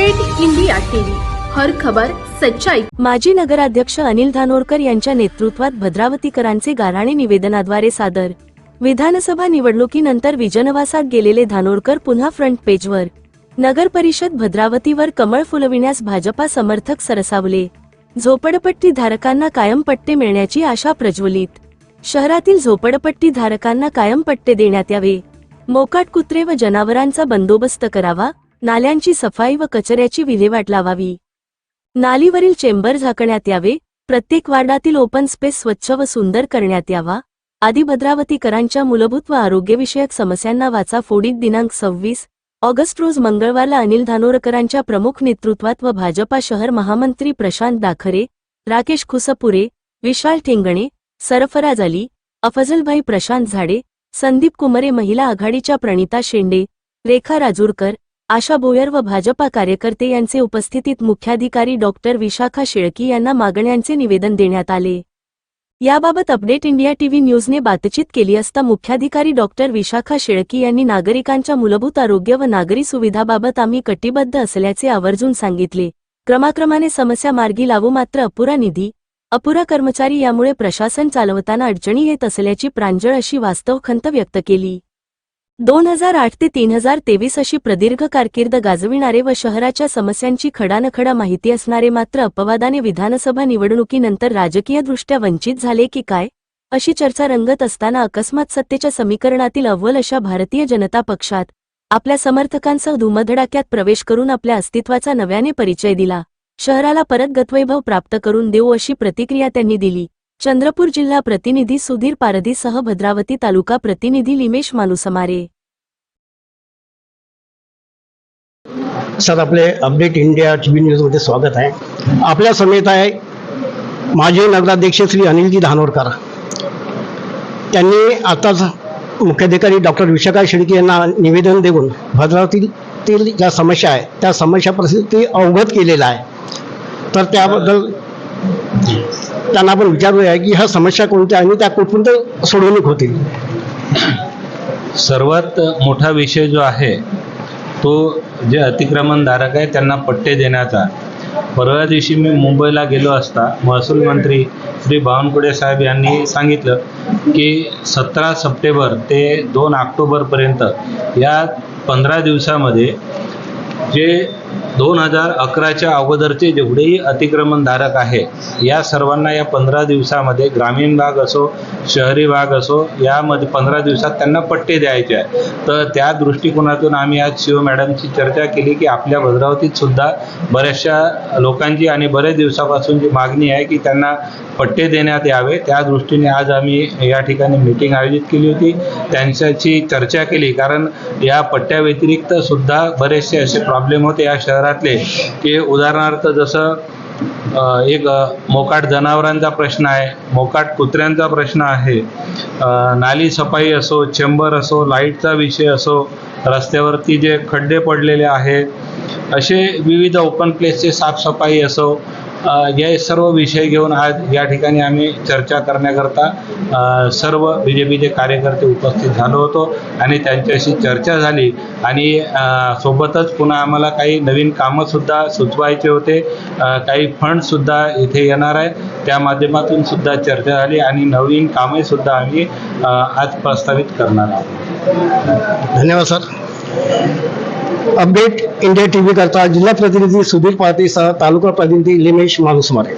Update India TV, हर खबर सच्चाई। माजी नगराध्यक्ष अनिल धानोरकर यांच्या नेतृत्वात भद्रावतीकरांचे गाऱ्हाणे निवेदनाद्वारे सादर। विधानसभा निवडणुकीनंतर विजनवासात गेलेले धानोरकर पुन्हा फ्रंट पेजवर। नगर परिषद भद्रावतीवर कमळ फुलविण्यास भाजपा समर्थक सरसावले। झोपडपट्टी धारकांना कायम पट्टे मिळण्याची आशा प्रज्वलित। शहरातील झोपडपट्टी धारकांना कायम पट्टे देण्यात यावे। मोकाट कुत्रे व जनावरांचा बंदोबस्त करावा। नाल्यांची सफाई व कचऱ्याची विल्हेवाट लावावी। नालीवरील चेंबर झाकण्यात यावे। प्रत्येक वार्डातील ओपन स्पेस स्वच्छ व सुंदर करण्यात यावा। आदी भद्रावतीकरांच्या मूलभूत व आरोग्यविषयक समस्यांना वाचा फोडीत दिनांक 26 ऑगस्ट रोज मंगळवारला अनिल धानोरकरांच्या प्रमुख नेतृत्वात व भाजपा शहर महामंत्री प्रशांत दाखरे, राकेश खुसपुरे, विशाल ठेंगणे, सरफराज अली, अफजलभाई प्रशांत झाडे, संदीप कुमरे, महिला आघाडीच्या प्रणिता शेंडे, रेखा राजूरकर, आशा बोयर व भाजपा कार्यकर्ते यांचे उपस्थितीत मुख्याधिकारी डॉक्टर विशाखा शेळकी यांना मागण्यांचे निवेदन देण्यात आले। याबाबत अपडेट इंडिया टीव्ही न्यूजने बातचीत केली असता मुख्याधिकारी डॉक्टर विशाखा शेळकी यांनी नागरिकांच्या मूलभूत आरोग्य व नागरी सुविधाबाबत आम्ही कटिबद्ध असल्याचे आवर्जून सांगितले। क्रमाक्रमाने समस्या मार्गी लावू, मात्र अपुरा निधी, अपुरा कर्मचारी यामुळे प्रशासन चालवताना अडचणी येत असल्याची प्रांजळ अशी वास्तव खंत व्यक्त केली। 2008 ते 2023 अशी प्रदीर्घ कारकीर्द गाजविणारे व शहराच्या समस्यांची खडानखडा माहिती असणारे मात्र अपवादाने विधानसभा निवडणुकीनंतर राजकीयदृष्ट्या वंचित झाले की काय अशी चर्चा रंगत असताना अकस्मात सत्तेच्या समीकरणातील अव्वल अशा भारतीय जनता पक्षात आपल्या समर्थकांसह धुमधडाक्यात प्रवेश करून आपल्या अस्तित्वाचा नव्याने परिचय दिला। शहराला परत गतवैभव प्राप्त करून देऊ अशी प्रतिक्रिया त्यांनी दिली। चंद्रपूर जिल्हा प्रतिनिधी सुधीर पारधीसह भद्रावती तालुका प्रतिनिधी लिमेश मानुसमारे। सर, आपले अपडेट इंडिया टीव्ही न्यूज मध्ये स्वागत आहे। आपल्या समेत आहे माजी नगराध्यक्ष श्री अनिलजी धानोरकर। त्यांनी आताच मुख्याधिकारी डॉक्टर विशाखा शेळके यांना निवेदन देऊन भद्रावतीतील ज्या समस्या आहे त्या समस्या परिस्थिती अवगत केलेला आहे। तर त्याबद्दल त्यांना आपण विचारूया की ह्या समस्या कोणत्या आणि त्या कुठपर्यंत सोडवणूक होतील। सर्वात मोठा विषय जो आहे तो जे अतिक्रमणधारक आहे त्यांना पट्टे देण्याचा। परवा दिवशी मी मुंबईला गेलो असता महसूल मंत्री श्री बावनकुळे साहेब यांनी सांगितलं की 17 सप्टेंबर ते 2 ऑक्टोबरपर्यंत या 15 दिवसामध्ये जे 2011च्या अगोदरचे जेवढेही अतिक्रमणधारक आहे या सर्वांना या 15 दिवसामध्ये ग्रामीण भाग असो शहरी भाग असो यामध्ये 15 दिवसात त्यांना पट्टे द्यायचे आहे। तर त्या दृष्टिकोनातून आम्ही आज शिव मॅडमची चर्चा केली की आपल्या भद्रावतीत सुद्धा बऱ्याचशा लोकांची आणि बरेच दिवसापासून जी मागणी आहे की त्यांना पट्टे देण्यात यावे, त्या दृष्टीने आज आम्ही या ठिकाणी मीटिंग आयोजित केली होती। त्यांच्याशी चर्चा केली, कारण या पट्ट्या व्यतिरिक्त सुद्धा बरेचसे असे प्रॉब्लेम होते या शहरातले की उदाहरणार्थ जसं एक मोकाट जनावरांचा प्रश्न आहे, मोकाट कुत्र्यांचा प्रश्न आहे, नाली सफाई असो, चेंबर असो, लाईटचा विषय असो, रस्त्यावरती जे खड्डे पडलेले आहेत, असे विविध ओपन प्लेसचे साफसफाई असो, या सर्व विषय घेऊन आज या ठिकाणी आम्ही चर्चा करण्याकरता सर्व बीजेपीचे कार्यकर्ते उपस्थित झालो होतो आणि त्यांच्याशी चर्चा झाली। आणि सोबतच पुन्हा आम्हाला काही नवीन कामंसुद्धा सुचवायचे होते, काही फंडसुद्धा इथे येणार आहे, त्या माध्यमातून सुद्धा चर्चा झाली आणि नवीन कामेसुद्धा आम्ही आज प्रस्तावित करणार आहोत। धन्यवाद सर। अपडेट इंडिया टीव्ही करता जिल्हा प्रतिनिधी सुधीर पारधीसह तालुका प्रतिनिधी लिमेश मानुसमारे।